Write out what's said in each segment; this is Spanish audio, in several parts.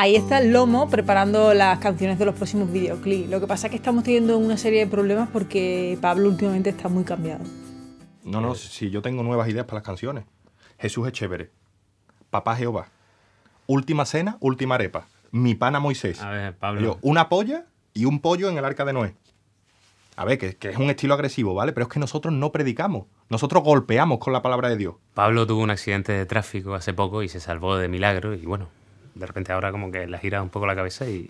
Ahí está el Lomo preparando las canciones de los próximos videoclips. Lo que pasa es que estamos teniendo una serie de problemas porque Pablo últimamente está muy cambiado. No, si yo tengo nuevas ideas para las canciones. Jesús es chévere. Papá Jehová. Última cena, última arepa. Mi pana Moisés. A ver, Pablo. Una polla y un pollo en el arca de Noé. A ver, que es un estilo agresivo, ¿vale? Pero es que nosotros no predicamos. Nosotros golpeamos con la palabra de Dios. Pablo tuvo un accidente de tráfico hace poco y se salvó de milagro. Y bueno, de repente ahora como que le gira un poco la cabeza y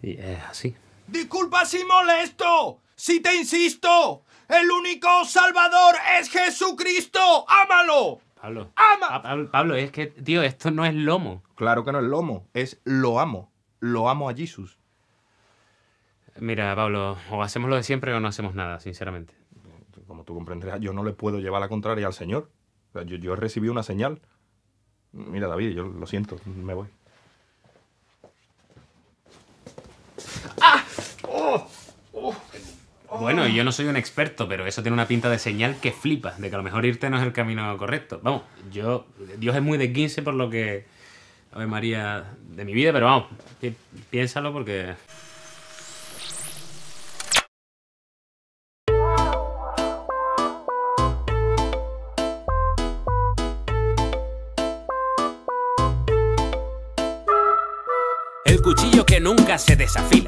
es así. ¡Disculpa si molesto! ¡Si te insisto! ¡El único salvador es Jesucristo! ¡Ámalo! Pablo. ¡Ama! Pablo, es que, tío, esto no es lomo. Claro que no es lomo, es lo amo. Lo amo a Jesús. Mira, Pablo, o hacemos lo de siempre o no hacemos nada, sinceramente. Como tú comprenderás, yo no le puedo llevar la contraria al Señor. O sea, yo he recibido una señal. Mira, David, yo lo siento, me voy. ¡Ah! ¡Oh! ¡Oh! Bueno, yo no soy un experto, pero eso tiene una pinta de señal que flipa, de que a lo mejor irte no es el camino correcto. Vamos, Dios es muy de 15 por lo que Ave María de mi vida, pero vamos, piénsalo porque... El cuchillo que nunca se desafila.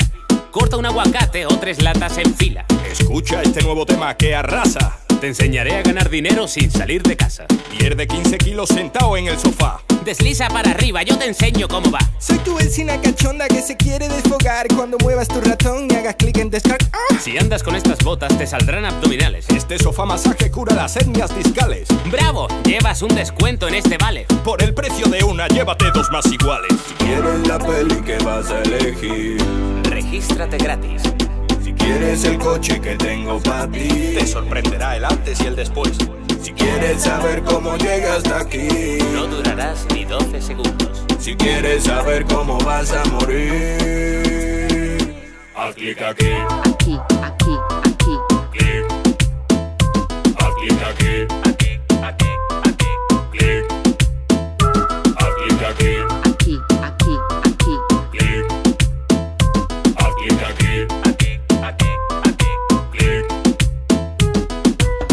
Corta un aguacate o 3 latas en fila. Escucha este nuevo tema que arrasa. Te enseñaré a ganar dinero sin salir de casa. Pierde 15 kilos sentado en el sofá. Desliza para arriba, yo te enseño cómo va. Soy tu vecina cachonda que se quiere desfogar cuando muevas tu ratón y hagas clic en descargar. Si andas con estas botas te saldrán abdominales. Este sofá masaje cura las hernias discales. ¡Bravo! Llevas un descuento en este vale. Por el precio de una, llévate 2 más iguales. Si quieres la peli que vas a elegir, regístrate gratis. Si quieres el coche que tengo para ti, te sorprenderá el antes y el después. Si quieres saber cómo llegas hasta aquí, no durarás ni 12 segundos. Si quieres saber cómo vas a morir, haz clic aquí. Aquí, aquí, aquí. Clic. Haz clic aquí. Aquí, aquí, aquí. Clic. Haz clic aquí. Aquí, aquí, aquí. Clic. Haz clic aquí. Aquí, aquí, aquí. Clic.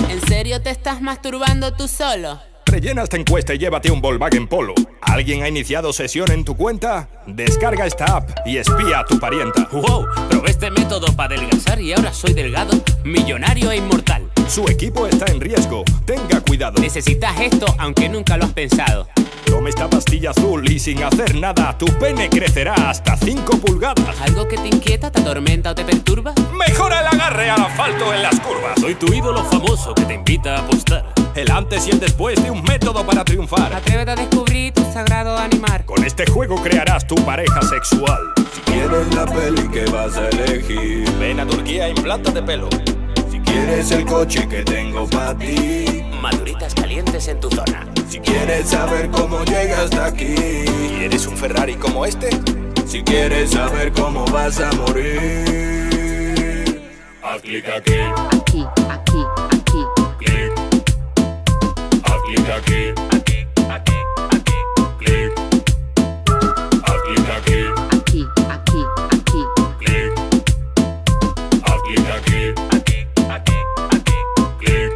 ¿En serio te estás masturbando tú solo? Rellena esta encuesta y llévate un Volkswagen Polo. ¿Alguien ha iniciado sesión en tu cuenta? Descarga esta app y espía a tu parienta. ¡Wow! Probé este método para adelgazar y ahora soy delgado, millonario e inmortal. Su equipo está en riesgo, tenga cuidado. Necesitas esto aunque nunca lo has pensado. Toma esta pastilla azul y sin hacer nada tu pene crecerá hasta 5 pulgadas. ¿Algo que te inquieta, te atormenta o te perturba? Mejora el agarre al asfalto en las curvas. Soy tu ídolo famoso que te invita a apostar. El antes y el después de un método para triunfar. Atrévete a descubrir tu sagrado animal. Con este juego crearás tu pareja sexual. si quieres la peli que vas a elegir, Ven a Turquía e implántate pelo. si quieres el coche que tengo para ti, Maduritas calientes en tu zona. si quieres saber cómo llegas hasta aquí, ¿Quieres un Ferrari como este? si quieres saber cómo vas a morir, Haz clic aquí. Aquí, aquí, aquí. Clic. Haz clic aquí. Aquí, aquí, aquí. Clic. Haz clic aquí. Aquí, aquí, aquí. Clic. Haz clic aquí. Aquí, aquí, aquí. Clic.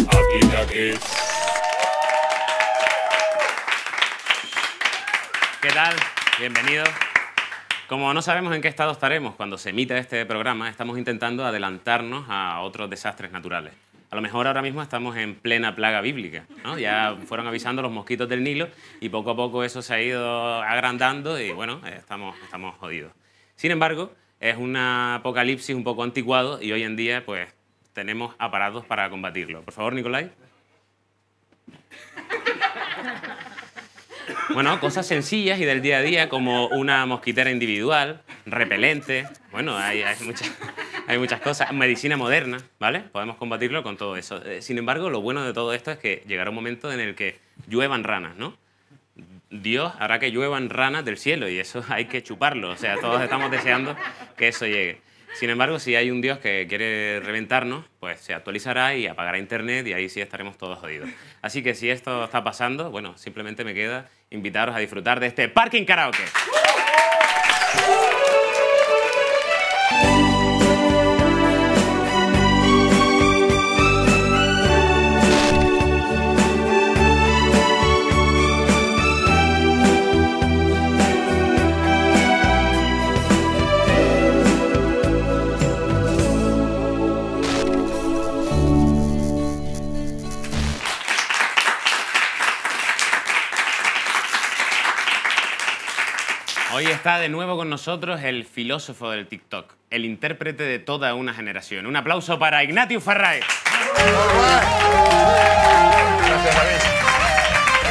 Haz clic aquí. ¿Qué tal? Bienvenidos. Como no sabemos en qué estado estaremos cuando se emita este programa, estamos intentando adelantarnos a otros desastres naturales. A lo mejor ahora mismo estamos en plena plaga bíblica, ¿no? Ya fueron avisando los mosquitos del Nilo y poco a poco eso se ha ido agrandando y bueno, estamos jodidos. Sin embargo, es un apocalipsis un poco anticuado y hoy en día pues tenemos aparatos para combatirlo. Por favor, Nicolai. Bueno, cosas sencillas y del día a día como una mosquitera individual, repelente, bueno, hay muchas cosas, medicina moderna, ¿vale? Podemos combatirlo con todo eso. Sin embargo, lo bueno de todo esto es que llegará un momento en el que lluevan ranas, ¿no? Dios hará que lluevan ranas del cielo y eso hay que chuparlo, o sea, todos estamos deseando que eso llegue. Sin embargo, si hay un dios que quiere reventarnos, pues se actualizará y apagará internet y ahí sí estaremos todos jodidos. Así que si esto está pasando, bueno, simplemente me queda invitaros a disfrutar de este Parking Karaoke. Hoy está de nuevo con nosotros el filósofo del TikTok, el intérprete de toda una generación. Un aplauso para Ignatius Farray. Gracias, David.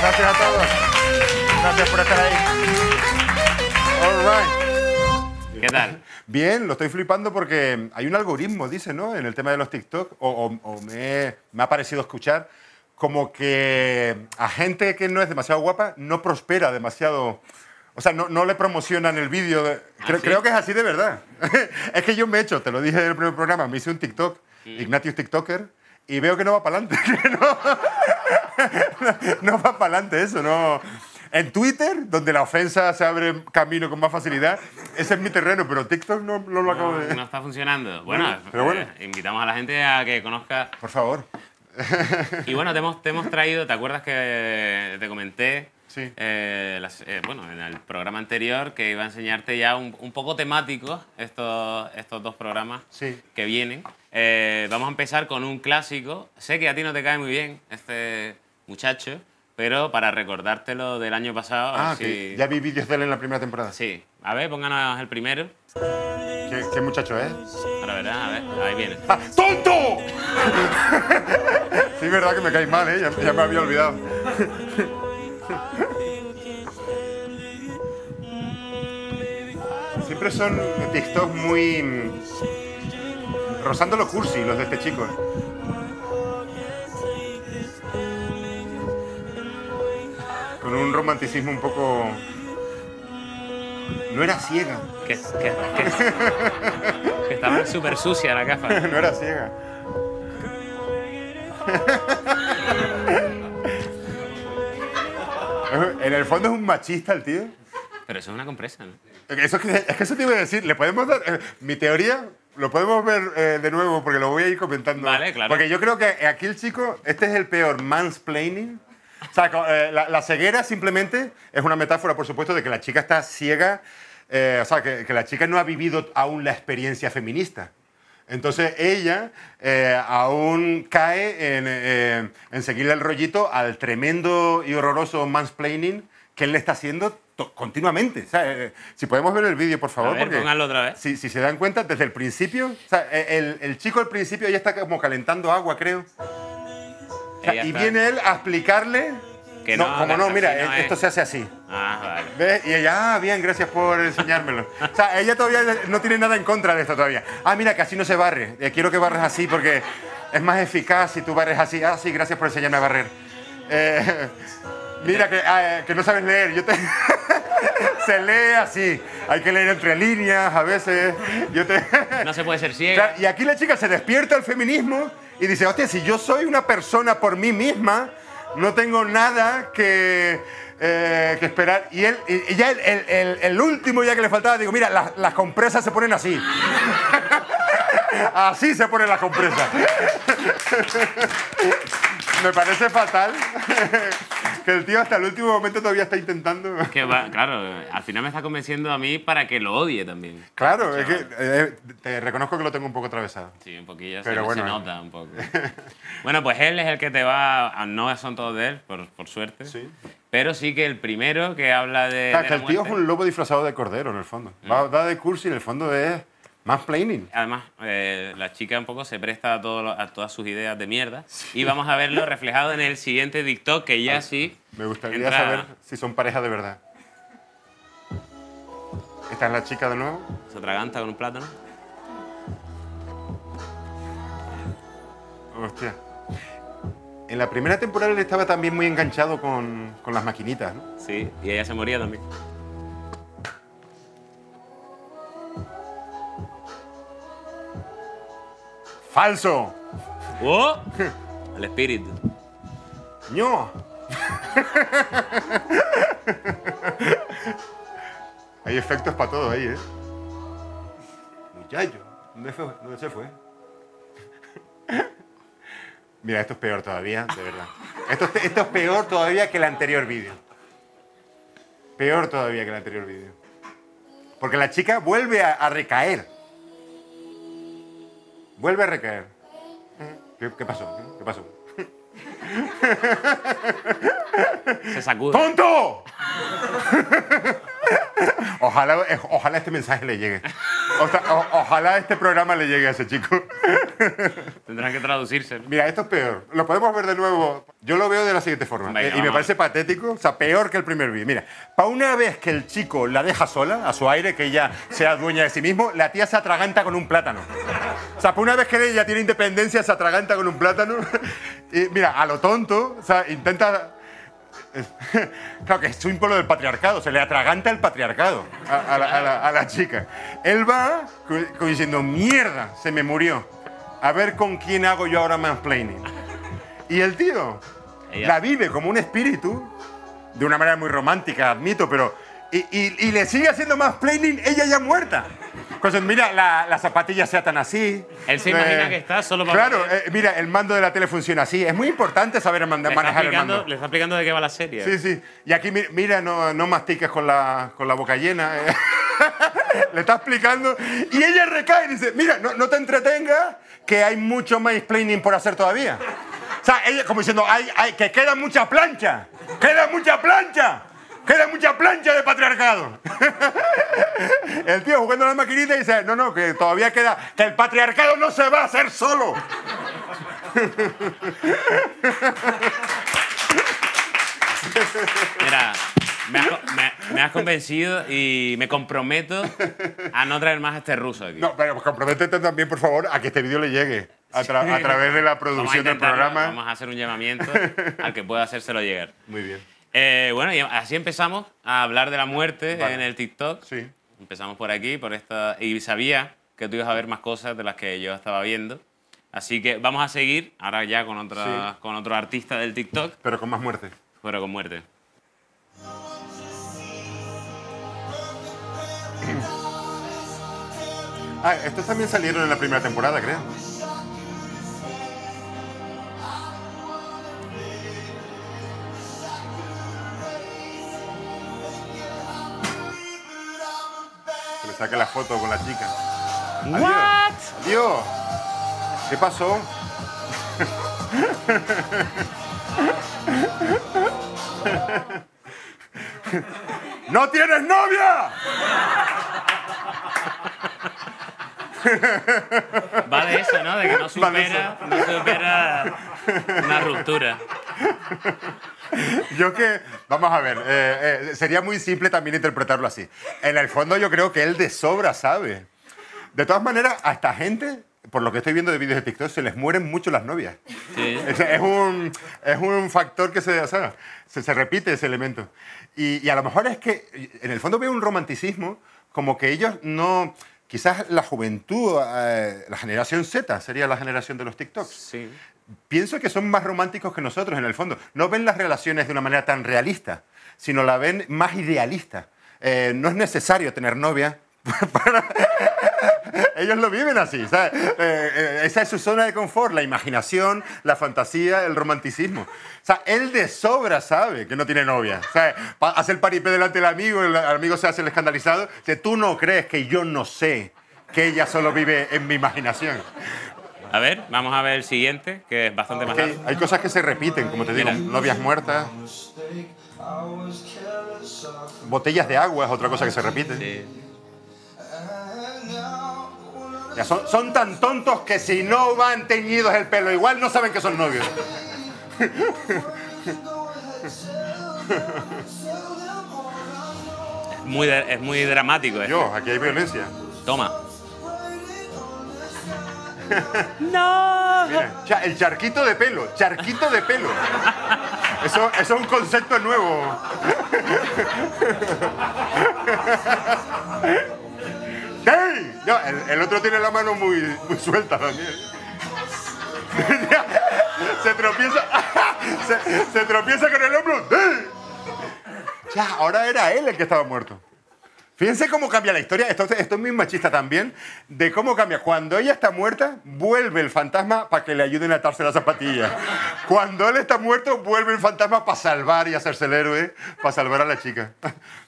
Gracias a todos. Gracias por estar ahí. All right. ¿Qué tal? Bien, lo estoy flipando porque hay un algoritmo, dice, ¿no? En el tema de los TikTok, me ha parecido escuchar como que a gente que no es demasiado guapa no prospera demasiado. O sea, no le promocionan el vídeo. Creo que es así de verdad. Es que yo me he hecho, te lo dije en el primer programa, me hice un TikTok, Ignatius TikToker, y veo que no va para adelante. No va para adelante eso, no. En Twitter, donde la ofensa se abre camino con más facilidad, ese es mi terreno, pero TikTok no lo acabo de... No está funcionando. Bueno, pero bueno. Invitamos a la gente a que conozca... Por favor. Y bueno, te hemos traído, ¿te acuerdas que te comenté? Sí. Bueno, en el programa anterior que iba a enseñarte ya un poco temáticos estos dos programas que vienen. Vamos a empezar con un clásico. Sé que a ti no te cae muy bien este muchacho, pero para recordártelo del año pasado... Ah, que ya vi vídeos de él en la primera temporada. Sí. A ver, pónganos el primero. ¿Qué muchacho es? Ahora verás, a ver, ahí viene. ¡Ah, ¡tonto! Sí, verdad que me caes mal, ¿eh? Ya me había olvidado. Siempre son TikToks muy... rozando lo cursi, los de este chico. Con un romanticismo un poco... No era ciega. Que estaba súper sucia la gafa. No era ciega. En el fondo es un machista el tío. Pero eso es una compresa, ¿no? Es que eso te iba a decir. Le podemos dar... mi teoría lo podemos ver de nuevo porque lo voy a ir comentando. Vale, claro. Porque yo creo que aquí el chico... Este es el peor mansplaining. O sea, la ceguera simplemente es una metáfora, por supuesto, de que la chica está ciega. O sea, que la chica no ha vivido aún la experiencia feminista. Entonces ella aún cae en seguirle el rollito al tremendo y horroroso mansplaining que él le está haciendo continuamente. O sea, si podemos ver el vídeo, por favor. A ver, porque pónganlo otra vez. Si se dan cuenta, desde el principio, o sea, el chico al principio ya está como calentando agua, creo. O sea, y viene él a explicarle... Que mira, esto se hace así. Ah, vale. ¿Ves? Y ella, bien, gracias por enseñármelo. O sea, ella todavía no tiene nada en contra de esto todavía. Ah, mira, que así no se barre. Quiero que barres así porque es más eficaz si tú barres así. Ah, sí, gracias por enseñarme a barrer. Mira, que no sabes leer. Se lee así. Hay que leer entre líneas a veces. No se puede ser ciega. Claro, y aquí la chica se despierta al feminismo y dice, hostia, si yo soy una persona por mí misma... No tengo nada que esperar. Y ya el último ya que le faltaba, digo, mira, las compresas se ponen así. Así se ponen las compresas. Me parece fatal que el tío hasta el último momento todavía está intentando... Claro, al final me está convenciendo a mí para que lo odie también. Claro, es que te reconozco que lo tengo un poco atravesado. Sí, un poquillo, pero se nota un poco. Bueno, pues él es el que te va... No son todos de él, por suerte. Sí. Pero sí que el primero que habla de... Claro, que el tío es un lobo disfrazado de cordero, en el fondo. Va de cursi y en el fondo es... mansplaining. Además, la chica un poco se presta a todas sus ideas de mierda. Sí. Y vamos a verlo reflejado en el siguiente TikTok, que ya sí... Me gustaría saber si son pareja de verdad. ¿Esta es la chica de nuevo? Se atraganta con un plátano. Hostia. En la primera temporada él estaba también muy enganchado con las maquinitas, ¿no? Sí, y ella se moría también. Falso. ¡Oh! El espíritu. ¡No! Hay efectos para todo ahí, ¿eh? Muchacho, ¿dónde se fue? Mira, esto es peor todavía, de verdad. Esto es peor todavía que el anterior vídeo. Peor todavía que el anterior vídeo. Porque la chica vuelve a recaer. Vuelve a recaer. ¿Qué pasó? ¿Qué pasó? Se sacude. ¡Tonto! Ojalá este mensaje le llegue. Ojalá este programa le llegue a ese chico. Tendrán que traducirse, ¿no? Mira, esto es peor. Lo podemos ver de nuevo. Yo lo veo de la siguiente forma. Venga, y me parece patético. O sea, peor que el primer vídeo. Mira, para una vez que el chico la deja sola, a su aire, que ella sea dueña de sí mismo, la tía se atraganta con un plátano. O sea, para una vez que ella tiene independencia, se atraganta con un plátano. Y mira, a lo tonto, o sea, intenta... Claro que es un símbolo del patriarcado, se le atraganta el patriarcado a la chica. Él va diciendo, mierda, se me murió. A ver con quién hago yo ahora mansplaining. Y el tío la vive como un espíritu, de una manera muy romántica, admito, pero... Y le sigue haciendo mansplaining ella ya muerta. Entonces, mira, las zapatillas se atan así. Él se imagina que está solo para... Claro, mira, el mando de la tele funciona así. Es muy importante saber manejar el mando. Le está explicando de qué va la serie. Sí, sí. Y aquí, mira, no mastiques con la boca llena. Le está explicando. Y ella recae y dice, mira, no te entretengas, que hay mucho mansplaining por hacer todavía. O sea, ella como diciendo, que queda mucha plancha. ¡Queda mucha plancha! ¡Queda mucha plancha de patriarcado! El tío jugando a la maquinita y dice, no, que todavía queda, que el patriarcado no se va a hacer solo. Mira, me has convencido y me comprometo a no traer más a este ruso aquí. No, pero comprométete también, por favor, a que este vídeo le llegue a través de la producción del programa. Vamos a hacer un llamamiento al que pueda hacérselo llegar. Muy bien. Bueno, y así empezamos a hablar de la muerte en el TikTok. Sí. Empezamos por aquí, por esta... Y sabía que tú ibas a ver más cosas de las que yo estaba viendo. Así que vamos a seguir, ahora ya con otro artista del TikTok. Pero con más muerte. Pero con muerte. Estos también salieron en la primera temporada, creo. Que le saque la foto con la chica. What? Adiós. ¿Qué pasó? ¡No tienes novia! Va de eso, ¿no? De que no supera una ruptura. Yo que, vamos a ver, sería muy simple también interpretarlo así. En el fondo yo creo que él de sobra sabe. De todas maneras, a esta gente, por lo que estoy viendo de vídeos de TikTok, se les mueren mucho las novias. Sí. Es un factor que se repite ese elemento. Y a lo mejor es que, en el fondo veo un romanticismo como que ellos no... Quizás la juventud, la generación Z sería la generación de los TikToks. Sí. Pienso que son más románticos que nosotros, en el fondo. No ven las relaciones de una manera tan realista, sino la ven más idealista. No es necesario tener novia para... Ellos lo viven así, ¿sabes? Esa es su zona de confort, la imaginación, la fantasía, el romanticismo. O sea, él de sobra sabe que no tiene novia. O sea, hace el paripé delante del amigo, el amigo se hace el escandalizado. Que tú no crees que yo no sé que ella solo vive en mi imaginación. A ver, vamos a ver el siguiente, que es bastante más largo. Hay cosas que se repiten, como te digo, novias muertas. Botellas de agua es otra cosa que se repite. Sí. Ya son tan tontos que si no van teñidos el pelo igual no saben que son novios. Es muy dramático esto. Aquí hay violencia. Toma. ¡No! Mira, el charquito de pelo, charquito de pelo. Eso es un concepto nuevo. ¡Hey! No, el otro tiene la mano muy suelta también. se tropieza, se tropieza con el hombro. Ya, ahora era él el que estaba muerto. Fíjense cómo cambia la historia. Esto es muy machista también, de cómo cambia. Cuando ella está muerta, vuelve el fantasma para que le ayuden a atarse las zapatillas. Cuando él está muerto, vuelve el fantasma para salvar y hacerse el héroe, para salvar a la chica.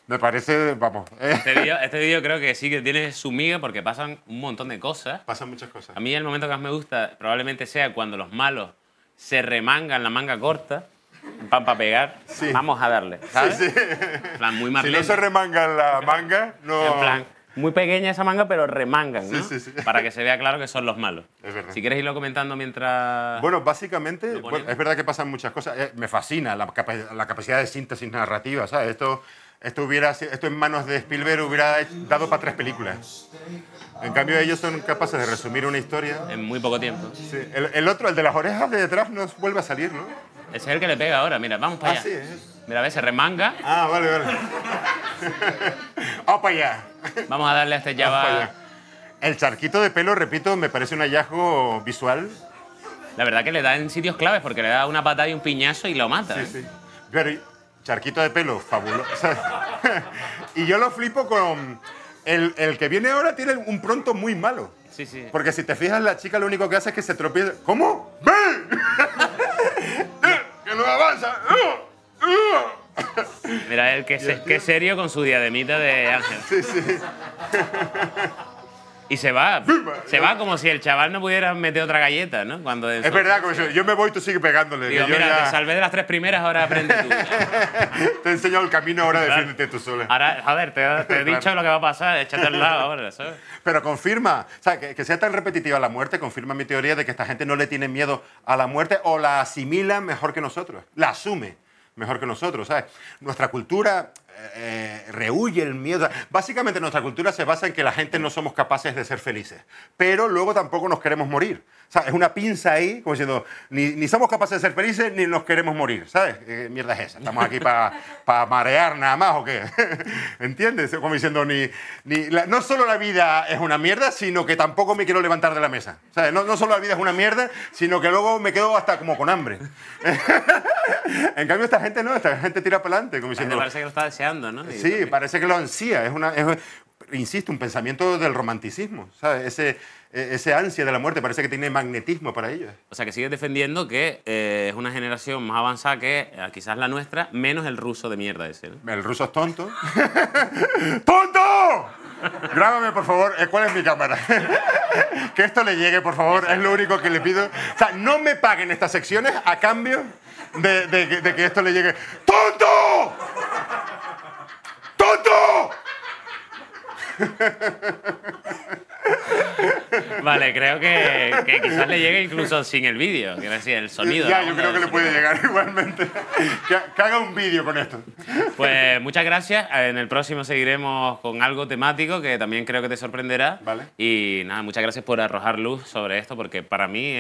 Me parece, vamos. Este vídeo creo que sí que tiene su miga porque pasan un montón de cosas. Pasan muchas cosas. A mí el momento que más me gusta probablemente sea cuando los malos se remangan la manga corta. Pan para pegar, sí. Vamos a darle, ¿sabes? Sí, sí. En plan, muy Marlene. Si no se remangan la manga, no... En plan, muy pequeña esa manga, pero remangan, ¿no? Sí, sí, sí. Para que se vea claro que son los malos. Es verdad. Si quieres irlo comentando mientras... Bueno, básicamente, es verdad que pasan muchas cosas. Me fascina la capacidad de síntesis narrativa, ¿sabes? Esto en manos de Spielberg hubiera dado para 3 películas. En cambio, ellos son capaces de resumir una historia. En muy poco tiempo. Sí. El otro, el de las orejas de detrás, no vuelve a salir, ¿no? Ese es el que le pega ahora, mira, vamos para allá. Sí, Mira, a ver, se remanga. Ah, vale. Vamos para allá. Vamos a darle a este Java. El charquito de pelo, repito, me parece un hallazgo visual. La verdad que le da en sitios claves porque le da una patada y un piñazo y lo mata. Sí, sí. Pero charquito de pelo, fabuloso. Y yo lo flipo con... El que viene ahora tiene un pronto muy malo. Sí, sí. Porque si te fijas, la chica lo único que hace es que se tropieza. ¿Cómo? ¡Ven! ¡Que no avanza! Mira, él que serio con su diademita de ángel. Sí, sí. Y se va como si el chaval no pudiera meter otra galleta, ¿no? Cuando es verdad, como yo me voy, tú sigues pegándole. Digo, que yo mira, ya... te salvé de las 3 primeras, ahora aprende tú. Te he enseñado el camino, ahora defiéndete tú sola. Ahora, joder, te he dicho lo que va a pasar, échate al lado ahora, ¿sabes? Pero confirma, o sea, que sea tan repetitiva la muerte, confirma mi teoría de que esta gente no le tiene miedo a la muerte o la asimila mejor que nosotros, la asume mejor que nosotros, ¿sabes? Nuestra cultura rehúye el miedo. Básicamente nuestra cultura se basa en que la gente no somos capaces de ser felices, pero luego tampoco nos queremos morir. O sea, es una pinza ahí, como diciendo, ni somos capaces de ser felices ni nos queremos morir, ¿sabes? ¿Qué mierda es esa? ¿Estamos aquí para marear nada más o qué? ¿Entiendes? Como diciendo, no solo la vida es una mierda, sino que tampoco me quiero levantar de la mesa. ¿Sabes? No solo la vida es una mierda, sino que luego me quedo hasta como con hambre. En cambio, esta gente no, esta gente tira para adelante, como diciendo... Parece que lo está deseando, ¿no? Sí, parece que lo ansía. Insisto, un pensamiento del romanticismo, ¿sabes? Ese ansia de la muerte parece que tiene magnetismo para ellos. O sea, que sigues defendiendo que es una generación más avanzada que quizás la nuestra, menos el ruso de mierda ese, ¿no? El ruso es tonto. ¡Tonto! Grábame, por favor. ¿Cuál es mi cámara? Que esto le llegue, por favor. Es lo único que le pido. O sea, no me paguen estas secciones a cambio de que esto le llegue. ¡Tonto! ¡Tonto! Vale, creo que quizás le llegue incluso sin el vídeo, quiero decir, el sonido. Ya, yo creo que le puede llegar igualmente. Que haga un vídeo con esto. Pues muchas gracias. En el próximo seguiremos con algo temático que también creo que te sorprenderá. Vale. Y nada, muchas gracias por arrojar luz sobre esto, porque para mí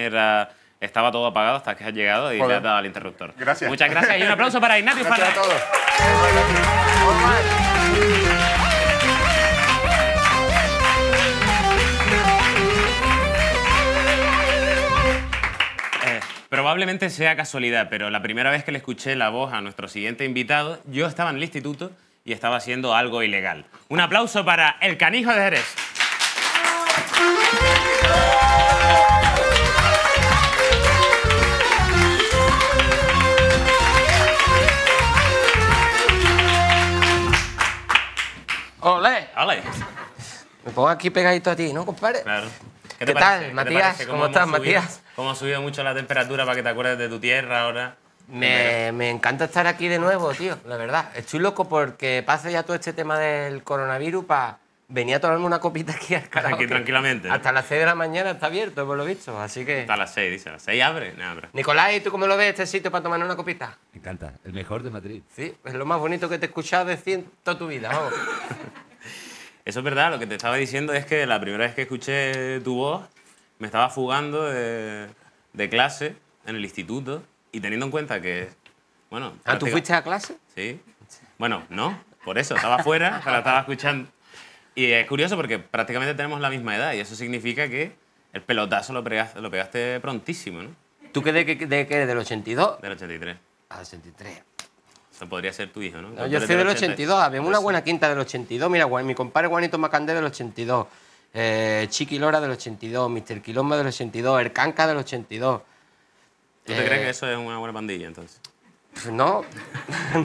estaba todo apagado hasta que has llegado y le has dado al interruptor. Gracias. Muchas gracias y un aplauso para Ignatius Gracias Farray. a todos. Probablemente sea casualidad, pero la primera vez que le escuché la voz a nuestro siguiente invitado, yo estaba en el instituto y estaba haciendo algo ilegal. Un aplauso para el Canijo de Jerez. ¡Olé! ¡Ole! Me pongo aquí pegadito a ti, ¿no, compadre? Claro. ¿Qué tal, Matías? ¿Cómo estás, Matías? ¿Cómo ha subido mucho la temperatura para que te acuerdes de tu tierra ahora? Me encanta estar aquí de nuevo, tío, la verdad. Estoy loco porque pase ya todo este tema del coronavirus para venir a tomarme una copita aquí al karaoke. Aquí tranquilamente. ¿No? Hasta las 6 de la mañana está abierto, por lo visto, así que... Hasta las 6, dice. ¿A las 6 abre? No, abre. Nicolás, ¿tú cómo lo ves este sitio para tomar una copita? Me encanta. El mejor de Madrid. Sí, es lo más bonito que te he escuchado decir en toda tu vida, vamos. Eso es verdad, lo que te estaba diciendo es que la primera vez que escuché tu voz me estaba fugando de clase en el instituto y teniendo en cuenta que, bueno... ¿Ah, tú fuiste a clase? Sí. Bueno, no, por eso, estaba fuera, pero estaba escuchando. Y es curioso porque prácticamente tenemos la misma edad y eso significa que el pelotazo lo pegaste prontísimo, ¿no? ¿Tú qué de qué eres? ¿Del 82? Del 83. Ah, 83. Eso podría ser tu hijo, ¿no? No, yo soy del 82. Había una buena quinta del 82. Mira, mi compadre Juanito Macandé del 82. Chiqui Lora del 82. Mr. Quilombo del 82. El Canca del 82. ¿Tú te crees que eso es una buena pandilla, entonces? No,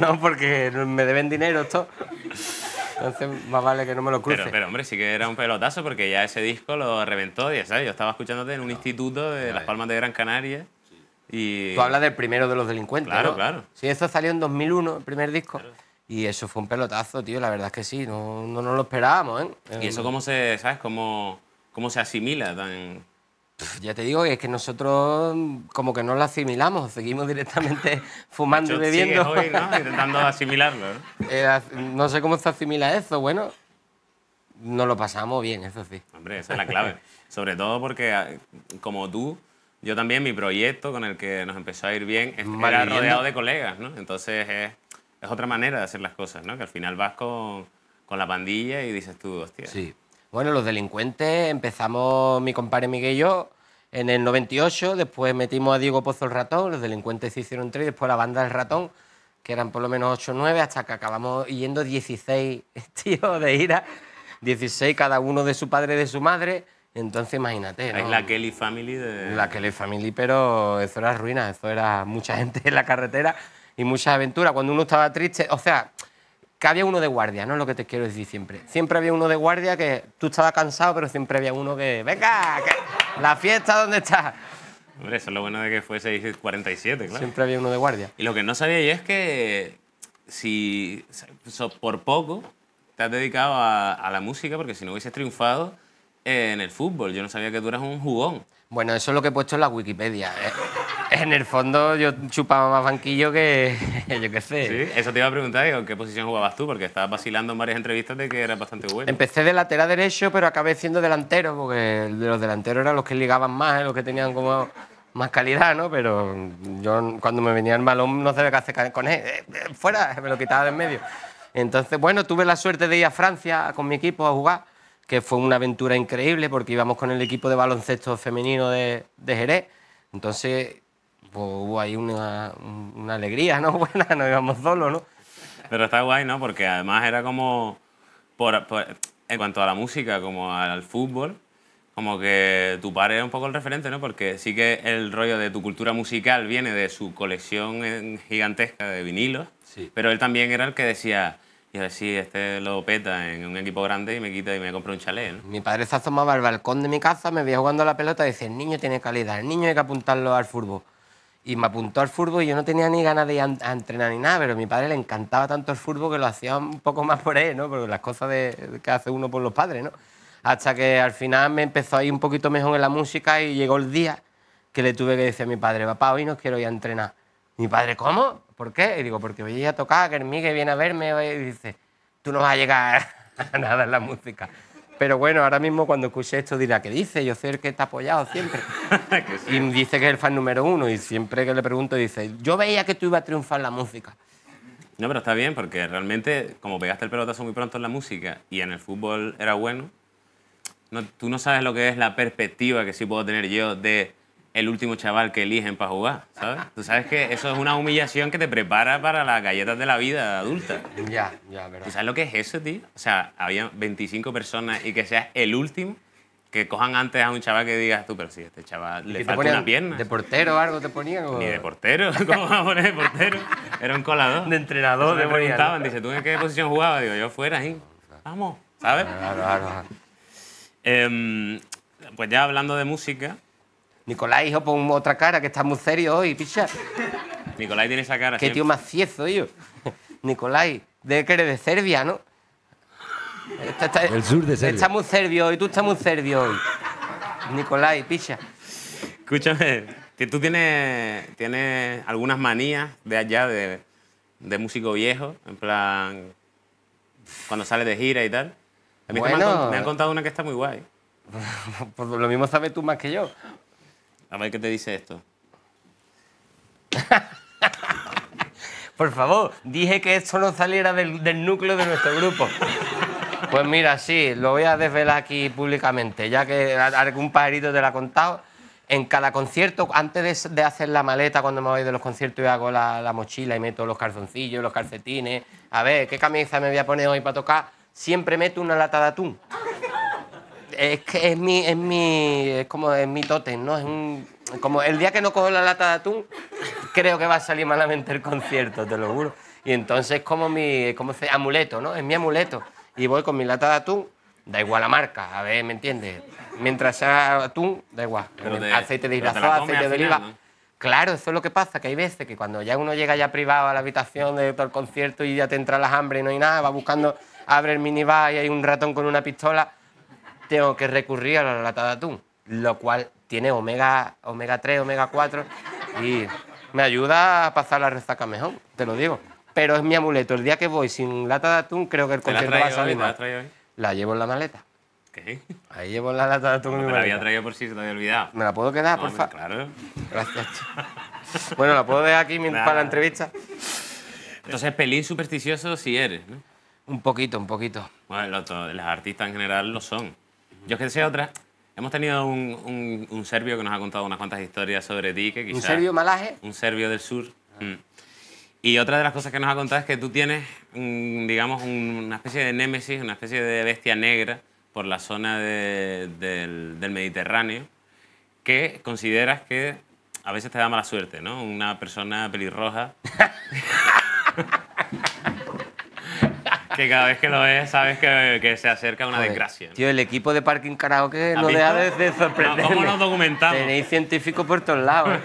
no, porque me deben dinero esto. Entonces, más vale que no me lo cruce. Pero hombre, sí que era un pelotazo porque ya ese disco lo reventó. Ya sabes, yo estaba escuchándote en un instituto de Las Palmas de Gran Canaria. Y... Tú hablas del primero de los delincuentes, claro, ¿no? Claro. Sí, eso salió en 2001, el primer disco. Claro. Y eso fue un pelotazo, tío. La verdad es que sí, no nos lo esperábamos, ¿eh? ¿Y eso cómo se, sabes, cómo se asimila tan...? Ya te digo, es que nosotros como que no lo asimilamos, seguimos directamente fumando y bebiendo. Sigues hoy, ¿no? Intentando asimilarlo, ¿no? No sé cómo se asimila eso, bueno, nos lo pasamos bien, eso sí. Hombre, esa es la clave. Sobre todo porque, como tú, yo también, mi proyecto con el que nos empezó a ir bien era rodeado de colegas, ¿no? Entonces es otra manera de hacer las cosas, ¿no? Que al final vas con la pandilla y dices tú, hostia. Sí. Bueno, los delincuentes empezamos, mi compadre Miguel y yo, en el 98, después metimos a Diego Pozo el Ratón, los delincuentes se hicieron 3, después la banda del Ratón, que eran por lo menos 8 o 9, hasta que acabamos yendo 16 tíos de ira, 16 cada uno de su padre y de su madre, entonces imagínate, ¿no? Es la Kelly Family de... La Kelly Family, pero eso era ruina, eso era mucha gente en la carretera y muchas aventuras. Cuando uno estaba triste, o sea... que había uno de guardia, ¿no? Es lo que te quiero decir siempre. Siempre había uno de guardia que tú estabas cansado, pero siempre había uno que... ¡Venga! ¿La fiesta dónde está? Hombre, eso es lo bueno de que fuese 47, claro. Siempre había uno de guardia. Y lo que no sabía yo es que si por poco te has dedicado a la música, porque si no hubieses triunfado en el fútbol. Yo no sabía que tú eras un jugón. Bueno, eso es lo que he puesto en la Wikipedia. En el fondo yo chupaba más banquillo que yo qué sé. Sí, eso te iba a preguntar, digo, ¿en qué posición jugabas tú? Porque estabas vacilando en varias entrevistas de que eras bastante bueno. Empecé de lateral derecho, pero acabé siendo delantero, porque de los delanteros eran los que ligaban más, los que tenían como más calidad, ¿no? Pero yo cuando me venía el balón no sabía qué hacer con él. Fuera, me lo quitaba de en medio. Entonces, bueno, tuve la suerte de ir a Francia con mi equipo a jugar, que fue una aventura increíble porque íbamos con el equipo de baloncesto femenino de Jerez. Entonces, pues, hubo ahí una alegría, ¿no? Buena, no íbamos solos, ¿no? Pero está guay, ¿no? Porque además era como, en cuanto a la música, como al fútbol, como que tu padre era un poco el referente, ¿no? Porque sí que el rollo de tu cultura musical viene de su colección gigantesca de vinilos, sí. Pero él también era el que decía... Y a ver si este lo peta en un equipo grande y me quita y me compra un chalet, ¿no? Mi padre se asomaba al balcón de mi casa, me veía jugando a la pelota y decía, el niño tiene calidad, el niño hay que apuntarlo al fútbol. Y me apuntó al fútbol y yo no tenía ni ganas de ir a entrenar ni nada, pero a mi padre le encantaba tanto el fútbol que lo hacía un poco más por él, ¿no? Porque las cosas que hace uno por los padres, ¿no? Hasta que al final me empezó a ir un poquito mejor en la música y llegó el día que le tuve que decir a mi padre, papá, hoy no quiero ir a entrenar. Mi padre, ¿cómo? ¿Por qué? Y digo, porque voy a ir a tocar, que el Miguel viene a verme y dice, tú no vas a llegar a nada en la música. Pero bueno, ahora mismo cuando escuché esto dirá, ¿qué dice? Yo soy el que te ha apoyado siempre. Sí. Y dice que es el fan número 1 y siempre que le pregunto dice, yo veía que tú ibas a triunfar en la música. No, pero está bien porque realmente como pegaste el pelotazo muy pronto en la música y en el fútbol era bueno, tú no sabes lo que es la perspectiva que sí puedo tener yo de el último chaval que eligen para jugar, ¿sabes? Tú sabes que eso es una humillación que te prepara para las galletas de la vida adulta. Ya, verdad. ¿Tú sabes lo que es eso, tío? O sea, había 25 personas y que seas el último, que cojan antes a un chaval que digas tú, pero si este chaval le falta una pierna. ¿De portero o algo te ponían? Ni de portero, ¿cómo vas a poner de portero? Era un colador. De entrenador. Me preguntaban, dice, ¿tú en qué posición jugabas? Digo, yo fuera, ahí. Vamos, ¿sabes? Claro. Pues ya hablando de música... Nicolai, hijo, pon otra cara, que está muy serio hoy, picha. Nicolai tiene esa cara. Qué tío más ciezo, yo. Nicolai, de que eres de Serbia, ¿no? El sur de Serbia. Está muy serbio hoy, tú estás muy serbio hoy. Nicolai, picha. Escúchame, que tú tienes algunas manías de allá, de músico viejo, en plan, cuando sales de gira y tal. A mí bueno, me han contado una que está muy guay. Pues lo mismo sabes tú más que yo. A ver qué te dice esto. Por favor, dije que esto no saliera del núcleo de nuestro grupo. Pues mira, sí, lo voy a desvelar aquí públicamente, ya que algún pajarito te lo ha contado. En cada concierto, antes de hacer la maleta, cuando me voy de los conciertos y hago la mochila y meto los calzoncillos, los calcetines, a ver, ¿qué camisa me voy a poner hoy para tocar? Siempre meto una lata de atún. Es que es mi tótem, ¿no? Como el día que no cojo la lata de atún, creo que va a salir malamente el concierto, te lo juro. Y entonces como amuleto, ¿no? Es mi amuleto. Y voy con mi lata de atún, da igual la marca, a ver, ¿me entiendes? Mientras sea atún, da igual. Aceite de girasol, aceite de oliva. ¿No? Claro, eso es lo que pasa, que hay veces que cuando ya uno llega ya privado a la habitación de todo el concierto y ya te entra las hambre y no hay nada, va buscando, abre el minibar y hay un ratón con una pistola, tengo que recurrir a la lata de atún, lo cual tiene omega 3, omega 4 y me ayuda a pasar la resaca mejor, te lo digo. Pero es mi amuleto. El día que voy sin lata de atún, creo que el concierto va a salir mal. La llevo en la maleta. ¿Qué? Ahí llevo la lata de atún en mi maleta. Me la había traído por si te había olvidado. ¿Me la puedo quedar, por favor? Claro. Gracias. Bueno, ¿la puedo dejar aquí para la entrevista? Entonces, pelín supersticioso sí eres, ¿no? Un poquito, un poquito. Bueno, los artistas en general lo son. Yo es que sé otra. Hemos tenido un serbio que nos ha contado unas cuantas historias sobre ti que quizás... ¿Un serbio malaje? Un serbio del sur. Y otra de las cosas que nos ha contado es que tú tienes, digamos, una especie de némesis, una especie de bestia negra por la zona del Mediterráneo que consideras que a veces te da mala suerte, ¿no? Una persona pelirroja que cada vez que lo ves sabes que se acerca una desgracia, ¿no? Tío, el equipo de Parking Karaoke no deja de sorprenderme. ¿Cómo nos documentamos? Tenéis científicos por todos lados.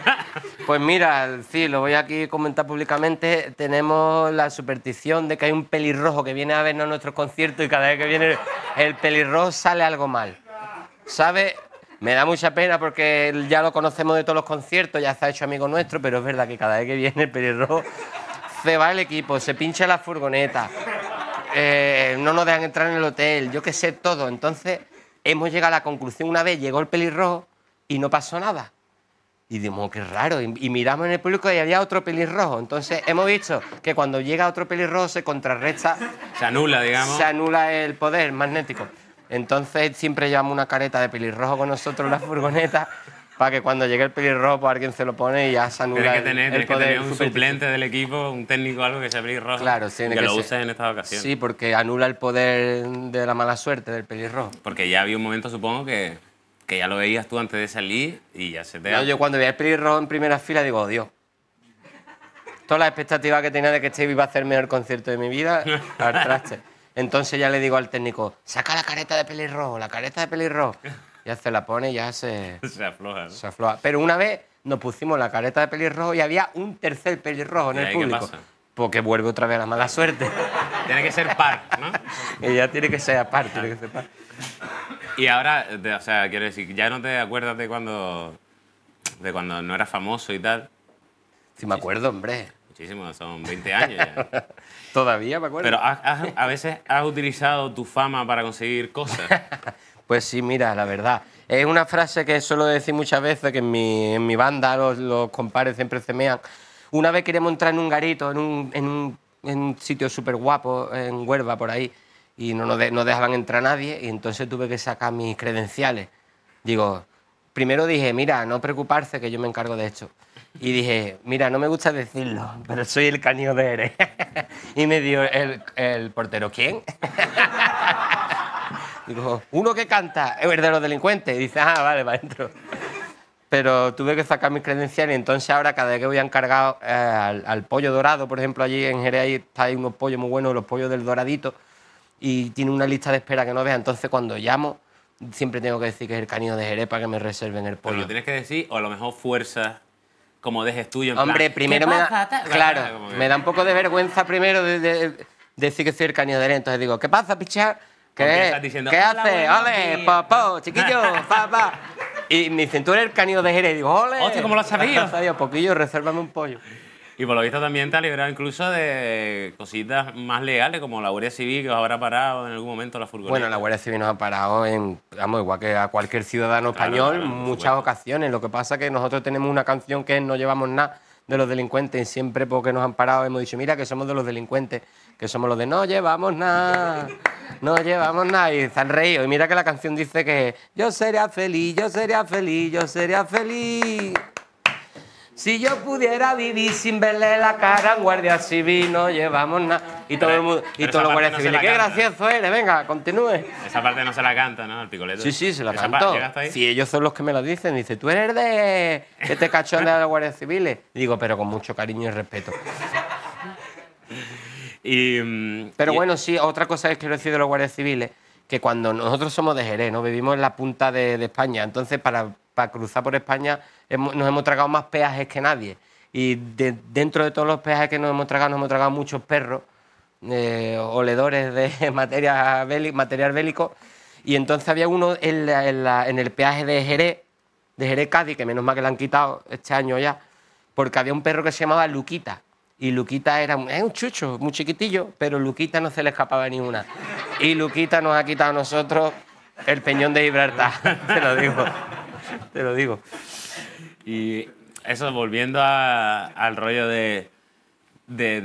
Pues mira, sí, lo voy aquí a comentar públicamente. Tenemos la superstición de que hay un pelirrojo que viene a vernos a nuestros conciertos y cada vez que viene el pelirrojo sale algo mal. ¿Sabes? Me da mucha pena porque ya lo conocemos de todos los conciertos, ya se ha hecho amigo nuestro, pero es verdad que cada vez que viene el pelirrojo se va el equipo, se pincha la furgoneta. No nos dejan entrar en el hotel, yo qué sé, todo. Entonces, hemos llegado a la conclusión, una vez llegó el pelirrojo y no pasó nada. Y dijimos, qué raro. Y miramos en el público y había otro pelirrojo. Entonces, hemos visto que cuando llega otro pelirrojo se contrarresta... Se anula, digamos. Se anula el poder magnético. Entonces, siempre llevamos una careta de pelirrojo con nosotros en la furgoneta para que cuando llegue el pelirrojo, pues alguien se lo pone y ya se anula el poder. Tienes que tener un suplente del equipo, un técnico, algo que sea pelirrojo. Claro, tiene que lo uses en esta ocasión. Sí, porque anula el poder de la mala suerte del pelirrojo. Porque ya había un momento, supongo, que ya lo veías tú antes de salir y ya se te... No, yo cuando veía el pelirrojo en primera fila digo, oh, Dios. Todas las expectativas que tenía de que este iba a hacer el mejor concierto de mi vida, al traste. Entonces ya le digo al técnico, saca la careta de pelirrojo, la careta de pelirrojo. Ya se la pone y ya se afloja, ¿no? Se afloja. Pero una vez nos pusimos la careta de pelirrojo y había un tercer pelirrojo en el público. ¿Qué pasa? Porque vuelve otra vez la mala suerte. Tiene que ser par, ¿no? Ella tiene que ser par, tiene que ser par. Y ahora, o sea, quiero decir, ¿ya no te acuerdas de cuando no eras famoso y tal? Sí me acuerdo, hombre. Muchísimo, son 20 años ya. Todavía me acuerdo. Pero a veces has utilizado tu fama para conseguir cosas. Pues sí, mira, la verdad. Es una frase que suelo decir muchas veces, que en mi banda los compadres siempre cemean. Una vez queríamos entrar en un garito, en un sitio súper guapo, en Huelva, por ahí, y no dejaban entrar a nadie, y entonces tuve que sacar mis credenciales. Digo, primero dije, mira, no preocuparse, que yo me encargo de esto. Y dije, mira, no me gusta decirlo, pero soy el Canío de Jerez. Y me dio el portero, ¿quién? Digo, uno que canta, es el de los delincuentes. Y dice, ah, vale, va adentro. Pero tuve que sacar mis credenciales y entonces ahora cada vez que voy a encargar al pollo dorado, por ejemplo, allí en Jerez hay unos pollos muy buenos, los pollos del Doradito, y tiene una lista de espera que no vea. Entonces cuando llamo, siempre tengo que decir que es el Canío de Jerez para que me reserven el pollo. Pero lo tienes que decir, o a lo mejor fuerzas como dejes tuyo en Hombre, plan, primero ¿qué me pasa? da, claro, me da un poco de vergüenza primero de decir que soy el Canío de Jerez. Entonces digo, ¿qué pasa, pichar? ¿Qué haces? ¡Ole, popó, chiquillo, papá! Y me dicen, tú eres el Canío de Jerez. Y digo, ¡ole! ¡Hostia, cómo lo has sabido! Poquillo, resérvame un pollo. Y por lo visto también te ha librado incluso de cositas más legales, como la Guardia Civil, que os habrá parado en algún momento la furgoneta. Bueno, la Guardia Civil nos ha parado igual que a cualquier ciudadano español, en muchas ocasiones. Lo que pasa es que nosotros tenemos una canción que es No llevamos nada, de los delincuentes y siempre porque nos han parado hemos dicho, mira que somos de los delincuentes, que somos los de no llevamos nada, no llevamos nada, y se han reído. Y mira que la canción dice que yo sería feliz, yo sería feliz, yo sería feliz. Si yo pudiera vivir sin verle la cara a un guardia civil, no llevamos nada. Y todo el mundo, y todos los guardias civiles, qué gracioso eres, venga, continúe. Esa parte no se la canta, ¿no? El picoleto. Sí, sí, se la cantó. Si ellos son los que me lo dicen, dice, tú eres de que te cachondea de los guardias civiles. Y digo, pero con mucho cariño y respeto. Pero bueno, sí, otra cosa que quiero decir de los guardias civiles, que cuando nosotros somos de Jerez, ¿no? Vivimos en la punta de España, entonces para cruzar por España nos hemos tragado más peajes que nadie. Y dentro de todos los peajes que nos hemos tragado muchos perros, oledores de material bélico. Y entonces había uno en el peaje de Jerez Cádiz, que menos mal que le han quitado este año ya, porque había un perro que se llamaba Luquita. Y Luquita es un chucho, muy chiquitillo, pero Luquita no se le escapaba ni una. Y Luquita nos ha quitado a nosotros el peñón de Gibraltar, te lo digo. Te lo digo. Y eso, volviendo al rollo de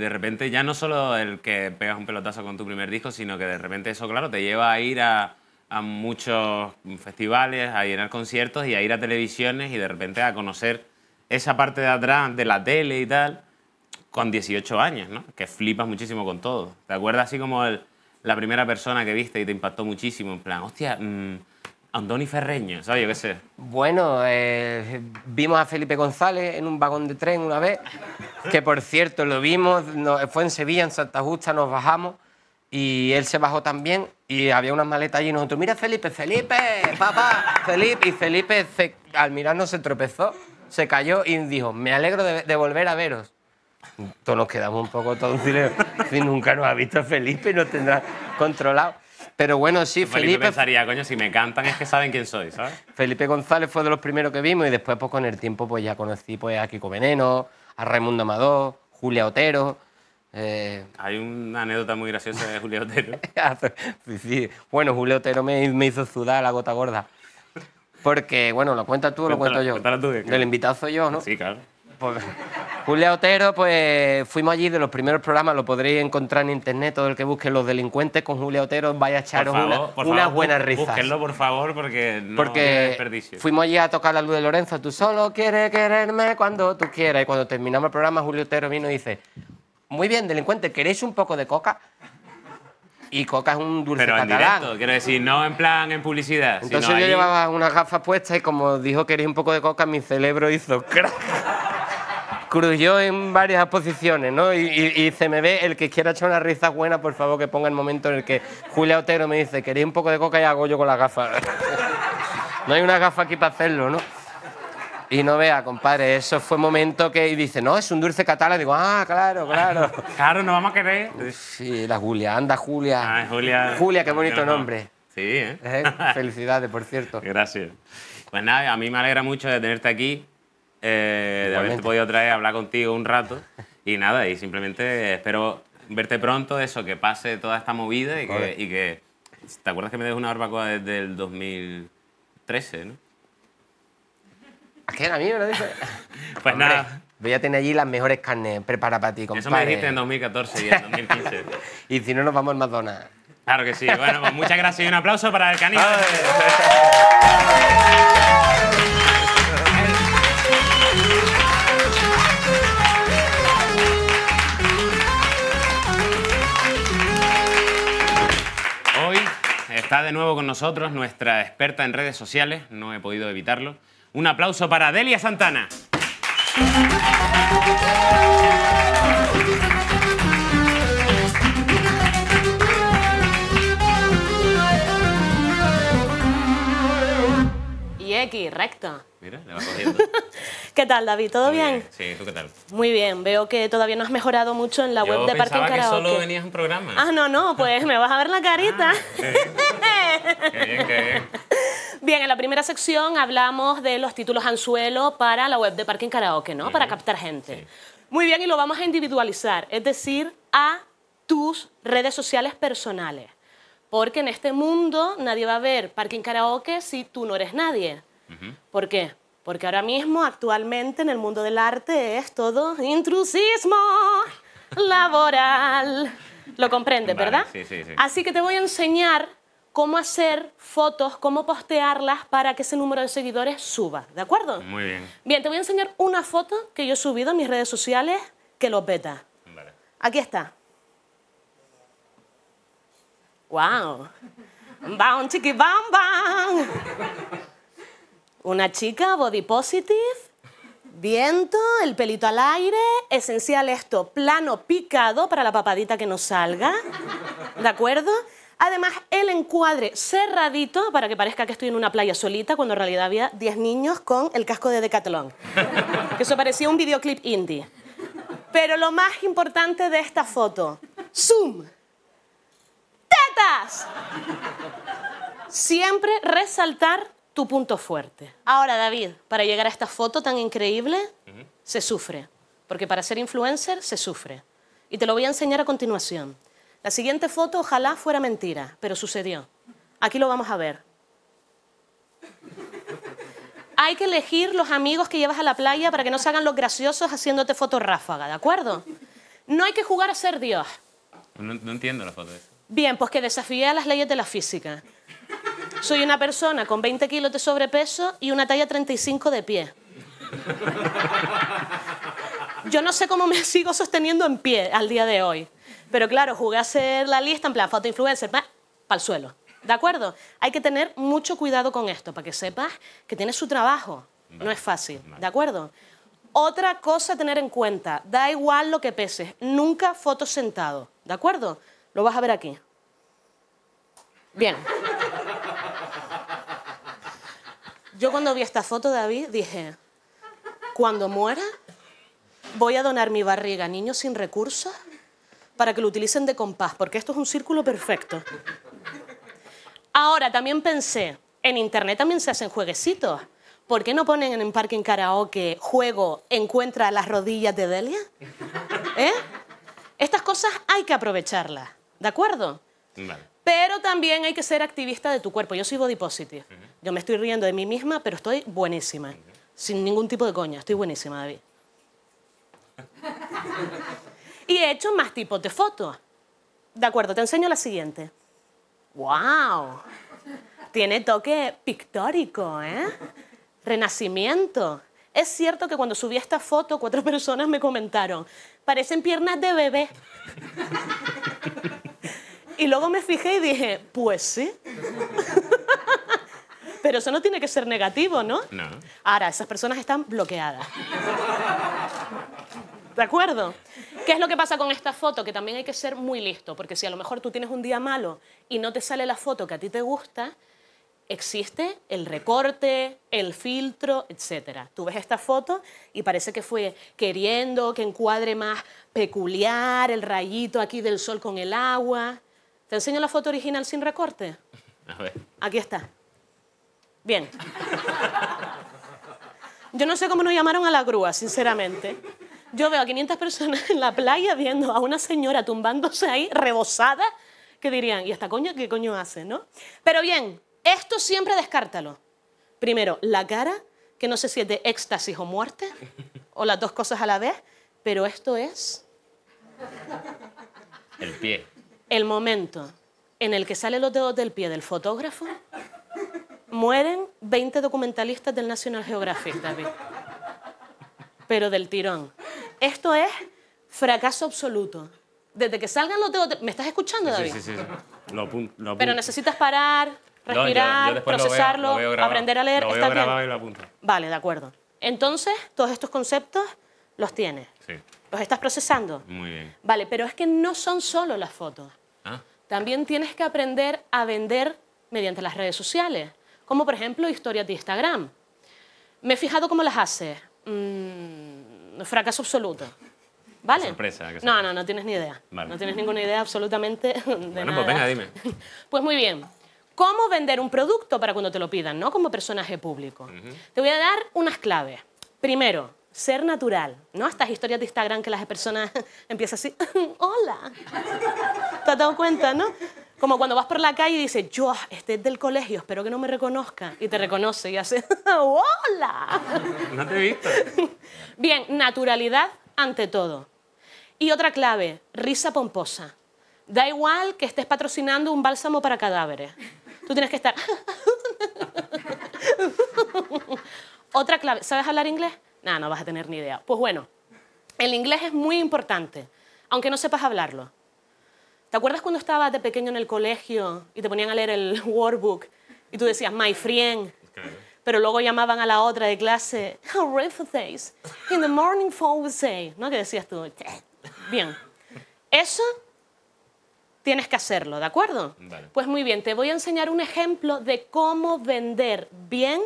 repente, ya no solo el que pegas un pelotazo con tu primer disco, sino que de repente eso, claro, te lleva a ir a muchos festivales, a llenar conciertos y a ir a televisiones y de repente a conocer esa parte de atrás de la tele y tal, con 18 años, ¿no? Que flipas muchísimo con todo. ¿Te acuerdas así como la primera persona que viste y te impactó muchísimo? En plan, hostia, Andoni Ferreño, ¿sabes? Yo qué sé. Bueno, vimos a Felipe González en un vagón de tren una vez, que por cierto lo vimos, fue en Sevilla, en Santa Justa, nos bajamos y él se bajó también y había unas maletas allí y nosotros, mira Felipe, papá, Felipe. Y Felipe al mirarnos se tropezó, se cayó y dijo, me alegro de volver a veros. Todos nos quedamos un poco tontos, si nunca nos ha visto Felipe y nos tendrá controlado. Pero bueno, sí, Felipe pensaría, coño, si me cantan es que saben quién soy, ¿sabes? Felipe González fue de los primeros que vimos y después pues con el tiempo pues ya conocí pues a Kiko Veneno, a Raimundo Amador, Julia Otero. Hay una anécdota muy graciosa de Julia Otero. Sí. Bueno, Julia Otero me hizo sudar la gota gorda. Porque, bueno, ¿lo cuentas tú o lo cuento yo? Cuéntalo tú. El invitado soy yo, ¿no? Sí, claro. Pues, Julia Otero, pues fuimos allí de los primeros programas, lo podréis encontrar en internet, todo el que busque Los Delincuentes con Julia Otero, vaya a echaros unas buenas risas. Búsquenlo, por favor, porque no tiene desperdicio. Fuimos allí a tocar La Luz de Lorenzo, tú solo quieres quererme cuando tú quieras, y cuando terminamos el programa Julia Otero vino y dice, muy bien, delincuente, ¿queréis un poco de coca? Y coca es un dulce catalán. Pero en directo, quiero decir, no en plan en publicidad. Entonces yo llevaba unas gafas puestas y como dijo queréis un poco de coca, mi cerebro hizo crack. Cruyó en varias posiciones, ¿no? Y se me ve, el que quiera echar una risa buena, por favor, que ponga el momento en el que Julia Otero me dice, ¿queréis un poco de coca? Y hago yo con las gafas. No hay una gafa aquí para hacerlo, ¿no? Y no vea, compadre, eso fue momento que dice, no, es un dulce catalán. Digo, ah, claro. Claro, nos vamos a querer. Sí, la Julia, anda Julia. Ah, Julia. Julia, qué bonito nombre. Sí, ¿eh? Felicidades, por cierto. Gracias. Pues nada, a mí me alegra mucho de tenerte aquí. De haberte podido traer a hablar contigo un rato y nada, y simplemente espero verte pronto, eso, que pase toda esta movida y que ¿te acuerdas que me dejó una barbacoa desde el 2013, no? ¿A qué era a mí, me lo dices? Pues hombre, nada. Voy a tener allí las mejores carnes preparadas para ti, compadre. Eso me dijiste en 2014 y en 2015. Y si no, nos vamos al McDonald's. Claro que sí. Bueno, pues muchas gracias y un aplauso para el canino. Hoy está de nuevo con nosotros nuestra experta en redes sociales, no he podido evitarlo. Un aplauso para Delia Santana. Y X, recto. Mira, le va cogiendo. ¿Qué tal, David? ¿Todo bien? Sí, ¿tú qué tal? Muy bien, veo que todavía no has mejorado mucho en la web de Parking Karaoke. Yo pensaba que solo venías a un programa. Ah, no, pues me vas a ver la carita. Qué bien. Bien, en la primera sección hablamos de los títulos anzuelo para la web de Parking Karaoke, ¿no? Para captar gente. Sí. Muy bien, y lo vamos a individualizar, es decir, a tus redes sociales personales. Porque en este mundo nadie va a ver Parking Karaoke si tú no eres nadie. ¿Por qué? Porque ahora mismo, actualmente, en el mundo del arte es todo intrusismo laboral. Lo comprendes, ¿verdad? Sí, sí, sí. Así que te voy a enseñar cómo hacer fotos, cómo postearlas para que ese número de seguidores suba, ¿de acuerdo? Muy bien. Bien, te voy a enseñar una foto que yo he subido a mis redes sociales que lo peta. Vale. Aquí está. ¡Wow! ¡Bam, chiqui, bam, bam! Una chica body positive, viento, el pelito al aire, esencial esto, plano picado para la papadita que no salga, ¿de acuerdo? Además, el encuadre cerradito para que parezca que estoy en una playa solita cuando en realidad había 10 niños con el casco de Decathlon. Que eso parecía un videoclip indie. Pero lo más importante de esta foto, zoom, tetas. Siempre resaltar tu punto fuerte. Ahora, David, para llegar a esta foto tan increíble, se sufre. Porque para ser influencer se sufre. Y te lo voy a enseñar a continuación. La siguiente foto ojalá fuera mentira, pero sucedió. Aquí lo vamos a ver. Hay que elegir los amigos que llevas a la playa para que no se hagan los graciosos haciéndote fotos ráfaga, ¿de acuerdo? No hay que jugar a ser Dios. No entiendo la foto esa. Bien, pues que desafié a las leyes de la física. Soy una persona con 20 kilos de sobrepeso y una talla 35 de pie. Yo no sé cómo me sigo sosteniendo en pie al día de hoy. Pero claro, jugué a hacer la lista en plan foto influencer, para el suelo. ¿De acuerdo? Hay que tener mucho cuidado con esto para que sepas que tienes su trabajo. No es fácil. ¿De acuerdo? Otra cosa a tener en cuenta. Da igual lo que peses. Nunca fotos sentado. ¿De acuerdo? Lo vas a ver aquí. Bien. Yo cuando vi esta foto, David, dije, cuando muera, voy a donar mi barriga a niños sin recursos para que lo utilicen de compás, porque esto es un círculo perfecto. Ahora, también pensé, en internet también se hacen jueguecitos. ¿Por qué no ponen en un parking karaoke juego encuentra las rodillas de Delia? ¿Eh? Estas cosas hay que aprovecharlas, ¿de acuerdo? Vale. Pero también hay que ser activista de tu cuerpo. Yo soy body positive. Yo me estoy riendo de mí misma, pero estoy buenísima. Sin ningún tipo de coña. Estoy buenísima, David. Y he hecho más tipos de fotos. De acuerdo, te enseño la siguiente. ¡Wow! Tiene toque pictórico, ¿eh? Renacimiento. Es cierto que cuando subí esta foto, 4 personas me comentaron, parecen piernas de bebé. Y luego me fijé y dije, pues sí. Pero eso no tiene que ser negativo, ¿no? No. Ahora, esas personas están bloqueadas. ¿De acuerdo? ¿Qué es lo que pasa con esta foto? Que también hay que ser muy listo, porque si a lo mejor tú tienes un día malo y no te sale la foto que a ti te gusta, existe el recorte, el filtro, etc. Tú ves esta foto y parece que fue queriendo que encuadre más peculiar el rayito aquí del sol con el agua. ¿Te enseño la foto original sin recorte? A ver. Aquí está. Bien. Yo no sé cómo nos llamaron a la grúa, sinceramente. Yo veo a 500 personas en la playa viendo a una señora tumbándose ahí, rebosada, que dirían, ¿y esta coña qué coño hace, no? Pero bien, esto siempre descártalo. Primero, la cara, que no sé si es de éxtasis o muerte, o las dos cosas a la vez, pero esto es El pie. el momento en el que salen los dedos del pie del fotógrafo, mueren 20 documentalistas del National Geographic, David. Pero del tirón. Esto es fracaso absoluto. Desde que salgan los dedos... ¿Me estás escuchando, David? Sí. Lo apunto. Pero necesitas parar, respirar, yo después procesarlo, lo veo grabado. aprender a leer. Lo veo ¿Estás grabado bien? y lo apunto. Vale, de acuerdo. Entonces, todos estos conceptos los tienes. Sí. ¿Los estás procesando? Muy bien. Vale, pero es que no son solo las fotos. Ah. También tienes que aprender a vender mediante las redes sociales. Como, por ejemplo, historias de Instagram. Me he fijado cómo las haces. Fracaso absoluto. ¿Vale? Qué sorpresa, qué sorpresa. No tienes ni idea. Vale. No tienes ninguna idea absolutamente de Bueno, nada. pues venga, dime. Pues muy bien. ¿Cómo vender un producto para cuando te lo pidan, no? Como personaje público. Te voy a dar unas claves. Primero, ser natural, ¿no? Estas historias de Instagram que las personas empiezan así, hola. ¿Te has dado cuenta, no? Como cuando vas por la calle y dices, yo, este es del colegio, espero que no me reconozca. Y te reconoce y hace, ¡hola! No te he visto. Bien, naturalidad ante todo. Y otra clave, risa pomposa. Da igual que estés patrocinando un bálsamo para cadáveres. Tú tienes que estar... Otra clave, ¿sabes hablar inglés? Nah, no vas a tener ni idea. Pues bueno, el inglés es muy importante, aunque no sepas hablarlo. ¿Te acuerdas cuando estabas de pequeño en el colegio y te ponían a leer el workbook y tú decías, my friend, pero luego llamaban a la otra de clase, how days, in the morning for we say, ¿no? ¿Qué decías tú? Bien, eso tienes que hacerlo, ¿de acuerdo? Vale. Pues muy bien, te voy a enseñar un ejemplo de cómo vender bien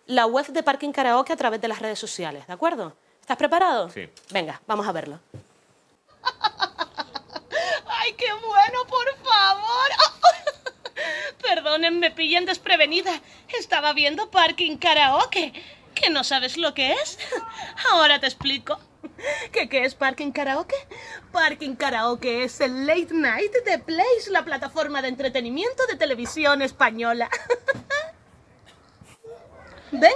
la web de Parking Karaoke a través de las redes sociales, ¿de acuerdo? ¿Estás preparado? Sí. Venga, vamos a verlo. ¡Ay, qué bueno, por favor! Perdonen, me pillen desprevenida. Estaba viendo Parking Karaoke. ¿Que no sabes lo que es? Ahora te explico. ¿Qué es Parking Karaoke? Parking Karaoke es el late night de Place, la plataforma de entretenimiento de televisión española. ¿Ven?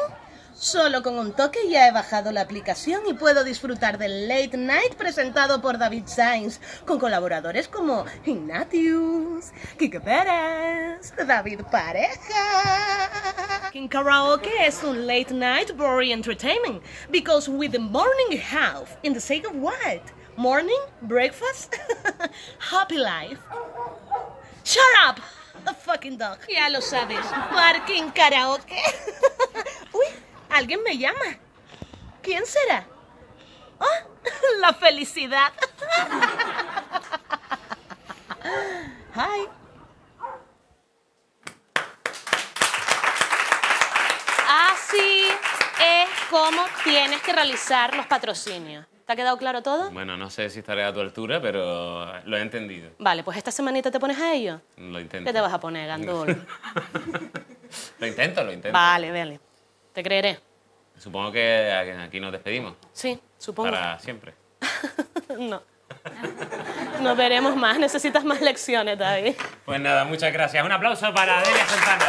Solo con un toque ya he bajado la aplicación y puedo disfrutar del Late Night presentado por David Sainz, con colaboradores como Ignatius, Quique Pérez, David Pareja. King Karaoke es un late night boring entertainment, because with the morning half, in the sake of what? Morning, breakfast, happy life. Shut up, a fucking dog. Ya lo sabes, Parking Karaoke. Uy. Alguien me llama. ¿Quién será? ¡Oh! La felicidad. Hi. Así es como tienes que realizar los patrocinios. ¿Te ha quedado claro todo? Bueno, no sé si estaré a tu altura, pero lo he entendido. Vale, pues esta semanita te pones a ello. Lo intento. ¿Qué te vas a poner, Gandul? Lo intento. Vale, vale. Te creeré. Supongo que aquí nos despedimos. Sí, supongo. Para siempre. No. Nos veremos más. Necesitas más lecciones, David. Pues nada, muchas gracias. Un aplauso para Delia Santana.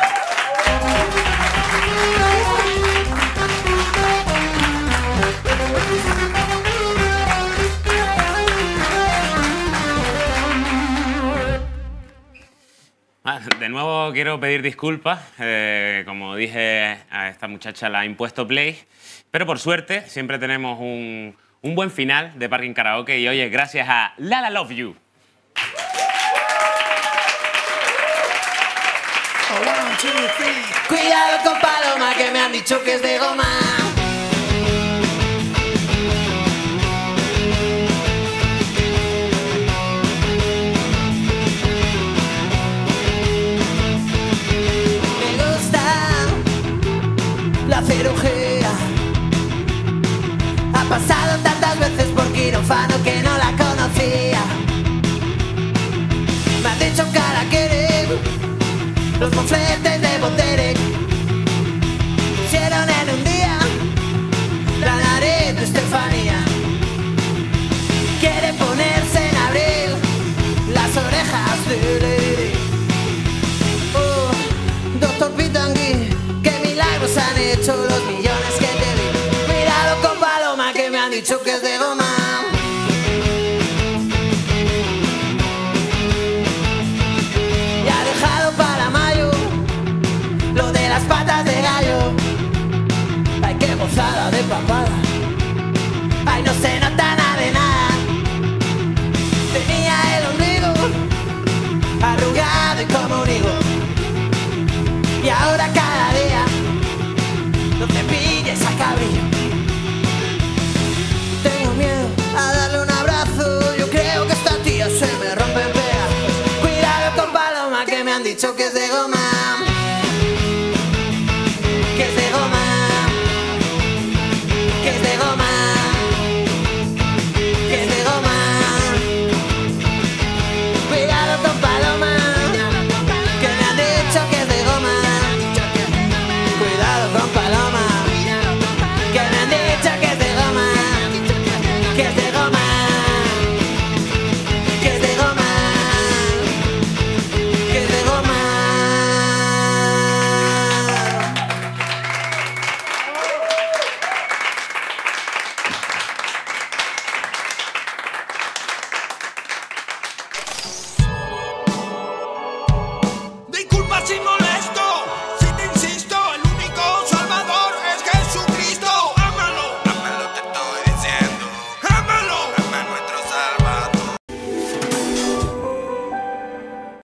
De nuevo quiero pedir disculpas. Como dije, a esta muchacha la ha impuesto Play. Pero por suerte siempre tenemos un buen final de Parking Karaoke. Y oye, gracias a Lala Love You. Cuidado con Paloma, que me han dicho que es de goma. La cirugía ha pasado tantas veces por quirófano que no la conocía. Me han dicho que la quieren los mofletes de Boterek. Hicieron en un día la nariz de Estefanía. Quiere ponerse en abril las orejas de Lady. Oh, doctor Pitangui, milagros han hecho los millones que te di. Cuidado con Paloma, que me han dicho que es de goma. Y ha dejado para mayo lo de las patas de gallo. Ay, qué gozada de papada. Ay, no se nota nada de nada. Tenía el ombligo arrugado y como un higo. Y ahora cada día no te pilles a cabrillo. Tengo miedo a darle un abrazo. Yo creo que esta tía se me rompe en pedazos. Cuidado con Paloma, que me han dicho que es de goma.